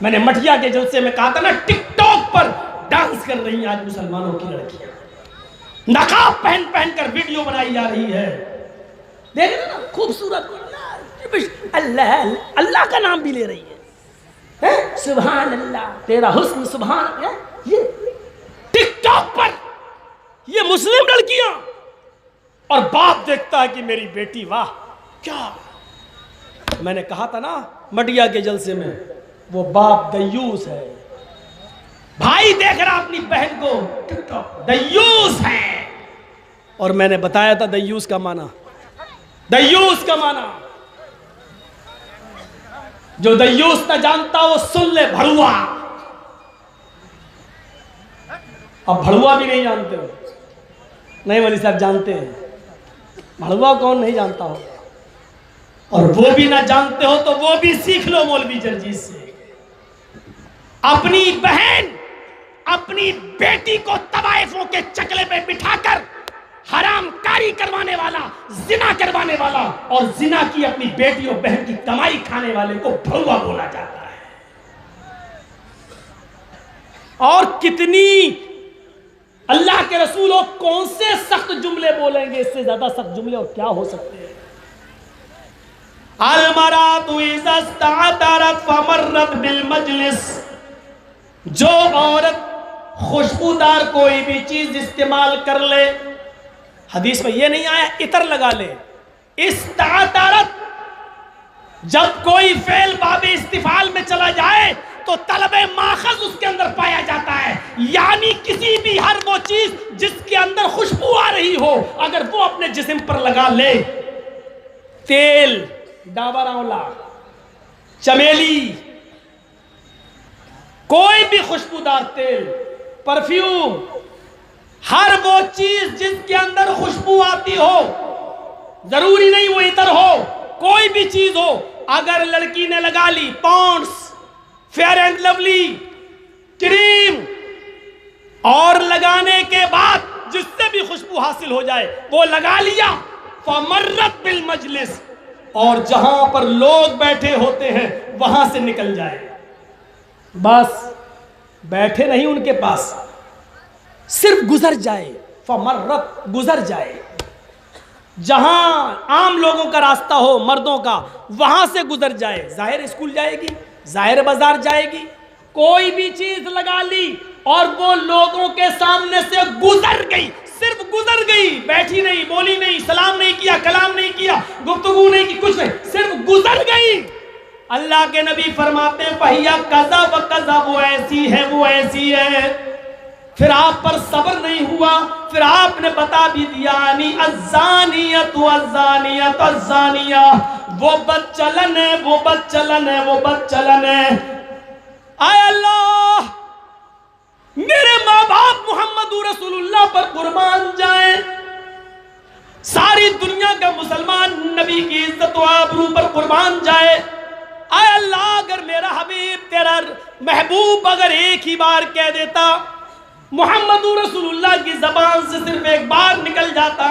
میں نے مٹیا کے جلسے میں کہا تھا نا، ٹک ٹاک پر ڈانس کر رہی ہیں آج مسلمانوں کی لڑکیاں، نقاب پہن پہن کر ویڈیو بنائی جا رہی ہے، دیکھ رہے نا خوبصورت، اللہ اللہ کا نام بھی لے رہی ہے، سبحان اللہ تیرا حسن سبحان اللہ، یہ ٹک ٹاک پر یہ مسلم لڑکیاں، اور باپ دیکھتا ہے کہ میری بیٹی واہ کیا۔ میں نے کہا تھا نا مٹیا کے جلسے میں، وہ باپ دیوس ہے، بھائی دیکھ رہا اپنی بہن کو ٹک ٹاک، دیوس ہے۔ اور میں نے بتایا تھا دیوس کا معنی، دیوس کا معنی، جو دیوس نہ جانتا وہ سن لے بھڑوا۔ اب بھڑوا بھی نہیں جانتے ہو؟ نہیں ولی صاحب جانتے ہیں، بھڑوا کون نہیں جانتا ہو؟ اور وہ بھی نہ جانتے ہو تو وہ بھی سیکھ لو مولوی جرجیس سے۔ اپنی بہن اپنی بیٹی کو طوائفوں کے چکلے پہ بٹھا کر حرام کاری کروانے والا، زنا کروانے والا، اور زنا کی اپنی بیٹی اور بہن کی کمائی کھانے والے کو بھڑوا بولا جاتا ہے۔ اور کتنی اللہ کے رسول کون سے سخت جملے بولیں گے، اس سے زیادہ سخت جملے اور کیا ہو سکتے ہیں؟ المرأة اذا استعطرت فمرت بالمجلس، جو عورت خوشبودار کوئی بھی چیز استعمال کر لے، حدیث میں یہ نہیں آیا عطر لگا لے، استعطرت، جب کوئی فعل باب استفعال میں چلا جائے تو طلب ماخذ اس کے اندر پایا جاتا ہے، یعنی کسی بھی ہر وہ چیز جس کے اندر خوشبو آ رہی ہو اگر وہ اپنے جسم پر لگا لے، تیل، ڈابر آملہ، چمیلی، کوئی بھی خوشبودار تیل، پرفیوم، ہر وہ چیز جس کے اندر خوشبو آتی ہو، ضروری نہیں وہ عطر ہو، کوئی بھی چیز ہو، اگر لڑکی نے لگا لی پونڈس، فیئر اینڈ لولی، کریم، اور لگانے کے بعد جس سے بھی خوشبو حاصل ہو جائے وہ لگا لیا، فمرت بالمجلس، اور جہاں پر لوگ بیٹھے ہوتے ہیں وہاں سے نکل جائے، بس بیٹھے نہیں ان کے پاس، صرف گزر جائے، فمرت، گزر جائے، جہاں عام لوگوں کا راستہ ہو، مردوں کا، وہاں سے گزر جائے، ظاہر اسکول جائے گی، ظاہر بازار جائے گی، کوئی بھی چیز لگا لی اور وہ لوگوں کے سامنے سے گزر گئی، صرف گزر گئی، بیٹھی نہیں، بولی نہیں، سلام نہیں کیا، کلام نہیں کیا، گفتگو نہیں کی، کچھ نہیں، صرف گزر گئی، اللہ کے نبی فرماتے ہیں فَهِيَ كَذَا وَكَذَا، وہ ایسی ہے، وہ ایسی ہے۔ پھر آپ پر صبر نہیں ہوا، پھر آپ نے بتا بھی دیا، الزانیۃ الزانیۃ الزانیہ، وہ بدچلن ہے، وہ بدچلن ہے، وہ بدچلن ہے۔ اے اللہ میرے ماں باپ محمد رسول اللہ پر قربان جائیں، ساری دنیا کا مسلمان نبی کی عزت و آبرو پر قربان جائے، اے اللہ اگر میرا حبیب تیرا محبوب اگر ایک ہی بار کہہ دیتا، محمد رسول اللہ کی زبان سے صرف ایک بار نکل جاتا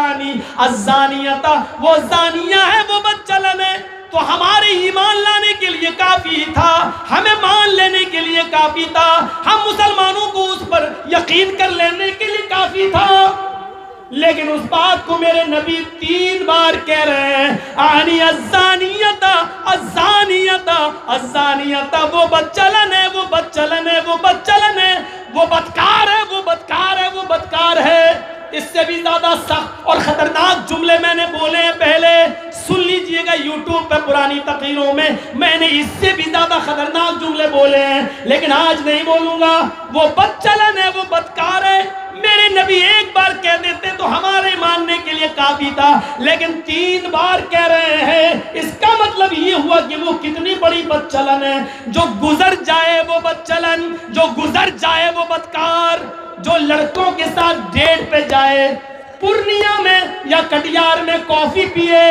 الزانیۃ، وہ زانیہ ہے، وہ بدچلن ہے، تو ہمارے ایمان لانے کے لیے کافی تھا، ہمیں مان لینے کے لیے کافی تھا، ہم مسلمانوں کو اس پر یقین کر لینے کے لیے کافی تھا، لیکن اس بات کو میرے نبی 3 بار کہہ رہے ہیں، الزانیۃ الزانیۃ الزانیۃ، وہ بدچلن ہے، وہ بدچلن ہے، وہ بدچلن ہے، وہ بدکار ہے، وہ بدکار ہے، وہ بدکار ہے۔ اس سے بھی زیادہ سخت اور خطرناک جملے میں نے بولے ہیں، پہلے سن لیجئے گا یوٹیوب پہ پرانی تقریروں میں نے اس سے بھی زیادہ خطرناک جملے بولے ہیں، لیکن آج نہیں بولوں گا۔ وہ بدچلن ہے، وہ بدکار ہے، میرے نبی ایک بار کہہ دیتے تو ہمارے ماننے کے لیے کافی تھا، لیکن 3 بار کہہ رہے ہیں، اس کا مطلب یہ ہوا کہ وہ کتنی بڑی بدچلن ہے، جو گزر جائے وہ بدچلن، جو گزر جائے وہ بدکار، جو لڑکوں کے ساتھ ڈیٹ پہ جائے، پورنیہ میں یا کٹیار میں کافی پیے،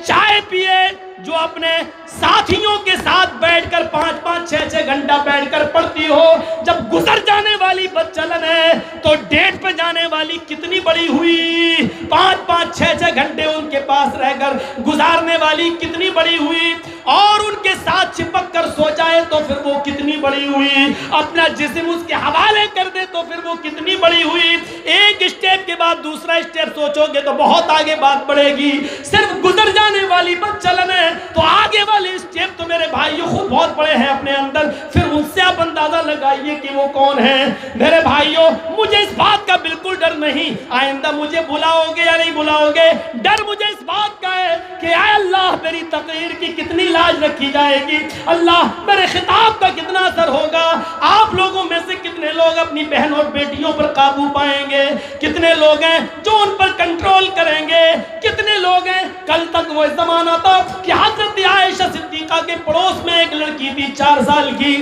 چائے پیے، جو اپنے ساتھیوں کے ساتھ بیٹھ کر 5-5 6-6 گھنٹہ بیٹھ کر پڑھتی ہو، جب گزر جانے والی بدچلن ہے تو ڈیٹ پہ جانے والی کتنی بڑی ہوئی، 5-5 6-6 گھنٹے ان کے پاس رہ کر گزارنے والی کتنی بڑی ہوئی، اور ان کے ساتھ چپک کر سو جائے تو پھر وہ کتنی بڑی ہوئی، اپنا جسم اس کے حوالے کر دے تو پھر وہ کتنی بڑی ہوئی۔ ایک اسٹیپ کے بعد دوسرا اسٹیپ سوچو گے تو بہت آگے بات بڑھے گی۔ صرف گزر جانے والی بات چلن ہے تو آگے والے اسٹیپ تو میرے بھائیوں خود بہت بڑے ہیں اپنے اندر، پھر ان سے آپ اندازہ لگائیے کہ وہ کون ہیں۔ میرے بھائیوں مجھے اس بات کا بالکل ڈر نہیں، آئندہ مجھے بلاؤ گے یا نہیں بلاؤ گے، ڈر مجھے اس بات کا ہے کہ اے اللہ میری تقریر کی کتنی لاج رکھی جائے گی، اللہ میرے خطاب کا کتنا اثر ہوگا، آپ لوگوں میں سے کتنے لوگ اپنی بہن اور بیٹیوں پر قابو پائیں گے، کتنے لوگ ہیں جو ان پر کنٹرول کریں گے، کتنے لوگ ہیں۔ کل تک وہ زمانہ تھا کہ حضرت عائشہ صدیقہ کے پڑوس میں ایک لڑکی تھی 4 سال کی،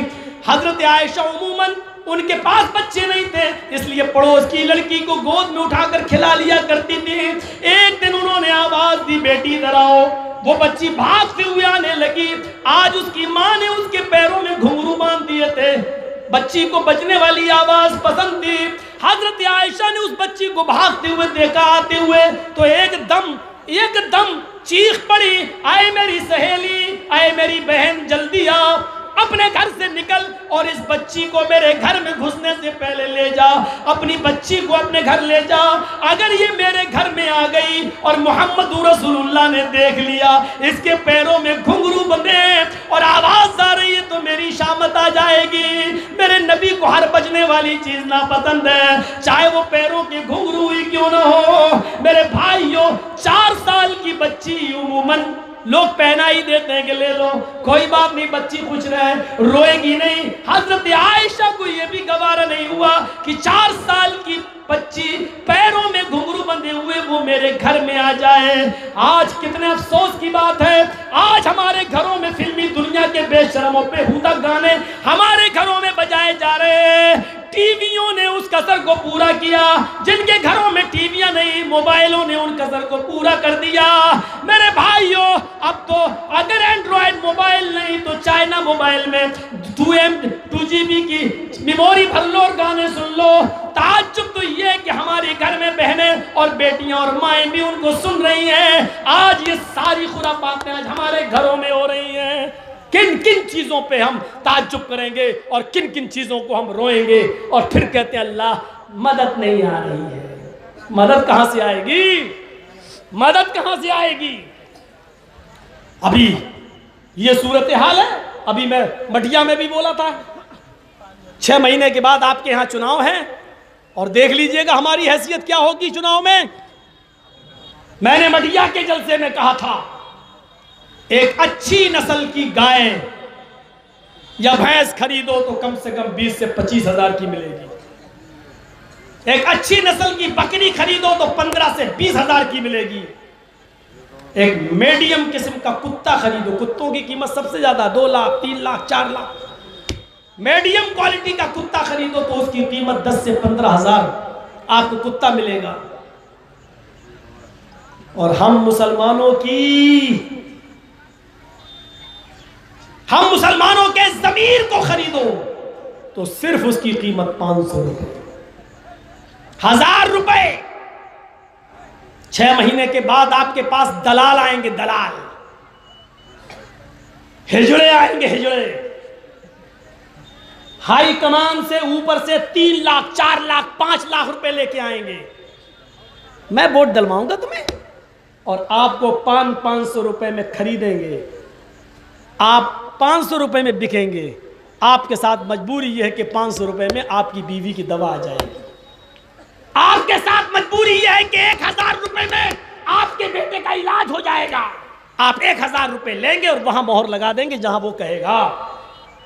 حضرت عائشہ عموماً ان کے پاس بچے نہیں تھے اس لیے پڑوس کی لڑکی کو گود میں اٹھا کر کھلا لیا کرتی تھی۔ ایک دن انہوں نے آواز دی بیٹی ادھر آؤ، وہ بچی بھاگتے ہوئے آنے لگی۔ آج اس کی ماں نے اس کے پیروں میں گھنگرو باندھ دیے تھے، بچی کو بجنے والی آواز پسند تھی۔ حضرت عائشہ نے اس بچی کو بھاگتے ہوئے دیکھا آتے ہوئے تو ایک دم چیخ پڑی، اے میری سہیلی، اے میری بہن جلدی آ، اپنے گھر سے نکل اور اس بچی کو میرے گھر میں گھسنے سے پہلے لے جا، اپنی بچی کو اپنے گھر لے جا۔ اگر یہ میرے گھر میں آ گئی اور محمد رسول اللہ نے دیکھ لیا اس کے پیروں میں گھنگرو بندھے اور آواز آ رہی ہے تو میری شامت آ جائے گی۔ میرے نبی کو ہر بجنے والی چیز ناپسند ہے، چاہے وہ پیروں کے گھنگرو ہی کیوں نہ ہو۔ میرے بھائیوں 4 سال کی بچی عموماً لوگ پہنا ہی دیتے ہیں کہ لے لو، کوئی بات نہیں، بچی خوش رہے، روئے گی نہیں۔ حضرت عائشہ کو یہ بھی گوارا نہیں ہوا کہ 4 سال کی بچی پیروں میں گھنگرو بندھے ہوئے وہ میرے گھر میں آ جائے۔ آج کتنے افسوس کی بات ہے، آج ہمارے گھروں میں فلمی دنیا کے بے شرموں پہ ہوتا گانے ہمارے گھروں میں بجائے جا رہے ہیں۔ ٹی ویوں نے اس قصر کو پورا کیا، جن کے گھروں میں ٹی ویاں نہیں موبائلوں نے ان قصر کو پورا کر دیا۔ میرے بھائیوں اب تو اگر اینڈرائیڈ موبائل نہیں تو چائنا موبائل میں 2 GB کی میموری بھر لو اور گانے سن لو۔ تعجب تو یہ ہے کہ ہمارے گھر میں بہنیں اور بیٹیاں اور مائیں بھی ان کو سن رہی ہیں۔ آج یہ ساری خرافاتیں آج ہمارے گھروں میں ہو رہی ہیں۔ کن کن چیزوں پہ ہم تعجب کریں گے اور کن کن چیزوں کو ہم روئیں گے اور پھر کہتے ہیں اللہ مدد نہیں آ رہی ہے۔ مدد کہاں سے آئے گی؟ مدد کہاں سے آئے گی؟ ابھی یہ صورتحال ہے۔ ابھی میں مٹیا میں بھی بولا تھا 6 مہینے کے بعد آپ کے ہاں چناؤ ہیں اور دیکھ لیجئے گا ہماری حیثیت کیا ہوگی چناؤ میں۔ میں نے مٹیا کے جلسے میں کہا تھا ایک اچھی نسل کی گائے یا بھینس خریدو تو کم سے کم 20 سے 25 ہزار کی ملے گی۔ ایک اچھی نسل کی بکری خریدو تو 15 سے 20 ہزار کی ملے گی۔ ایک میڈیم قسم کا کتا خریدو، کتوں کی قیمت سب سے زیادہ 2 لاکھ 3 لاکھ 4 لاکھ، میڈیم کوالٹی کا کتا خریدو تو اس کی قیمت 10 سے 15 ہزار آپ کو کتا ملے گا۔ اور ہم مسلمانوں کے ضمیر کو خریدو تو صرف اس کی قیمت 500 روپے، 1000 روپے۔ 6 مہینے کے بعد آپ کے پاس دلال آئیں گے، دلال ہجڑے آئیں گے، ہجڑے ہائی کمان سے اوپر سے 3 لاکھ 4 لاکھ 5 لاکھ روپے لے کے آئیں گے۔ میں ووٹ ڈلواؤں گا تمہیں اور آپ کو 500 روپے میں خریدیں گے، آپ 500 روپے میں بکیں گے۔ آپ کے ساتھ مجبوری یہ ہے کہ 500 روپے میں آپ کی بیوی کی دوا آ جائے گی، آپ کے ساتھ مجبوری یہ ہے کہ 1000 روپے میں آپ کے بیٹے کا علاج ہو جائے گا۔ آپ 1000 روپے لیں گے اور وہاں مہر لگا دیں گے جہاں وہ کہے گا۔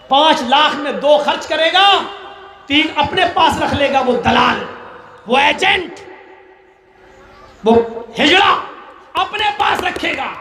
5 لاکھ میں 2 خرچ کرے گا، 3 اپنے پاس رکھ لے گا، وہ دلال، وہ ایجنٹ، وہ ہجڑا اپنے پاس رکھے گا۔